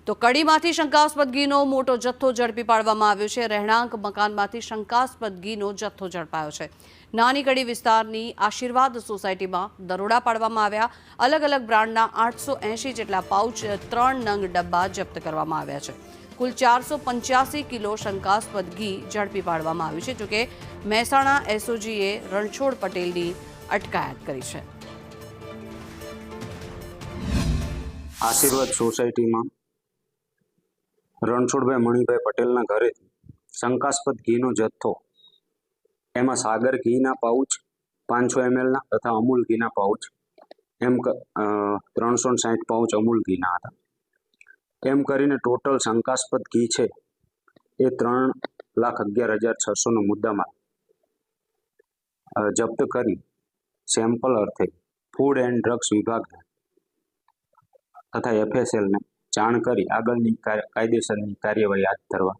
તો કડીમાંથી શંકાસ્પદ ઘીનો મોટો જથ્થો ઝડપી પાડવામાં આવ્યો છે। રહેણાંક મકાનમાંથી શંકાસ્પદ ઘીનો જથ્થો ઝડપાયો છે। નાની કડી વિસ્તારની આશીર્વાદ સોસાયટીમાં દરોડા પાડવામાં આવ્યા। અલગ અલગ બ્રાન્ડના 880 જેટલા પાઉચ 3 નંગ ડબ્બા જપ્ત કરવામાં આવ્યા છે। કુલ 485 કિલો શંકાસ્પદ ઘી ઝડપી પાડવામાં આવ્યું છે। જોકે મહેસાણા એસઓજીએ રણછોડ પટેલની અટકાયત કરી છે। આશીર્વાદ સોસાયટીમાં રણછોડભાઈ મણિભાઈ પટેલના ઘરેથી શંકાસ્પદ ઘીનો જથ્થો, એમાં સાગર ઘીના પાઉચ 500 mlના તથા અમૂલ ઘીના પાઉચ એમ 360 પાઉચ અમૂલ ઘીના હતા। એમ કરીને ટોટલ શંકાસ્પદ ઘી છે એ 3,11,600નો મુદ્દામાલ જપ્ત કરી સેમ્પલ અર્થે ફૂડ એન્ડ ડ્રગ્સ વિભાગ તથા FSLને જાણ કરી આગળની કાયદેસરની કાર્યવાહી હાથ ધરવા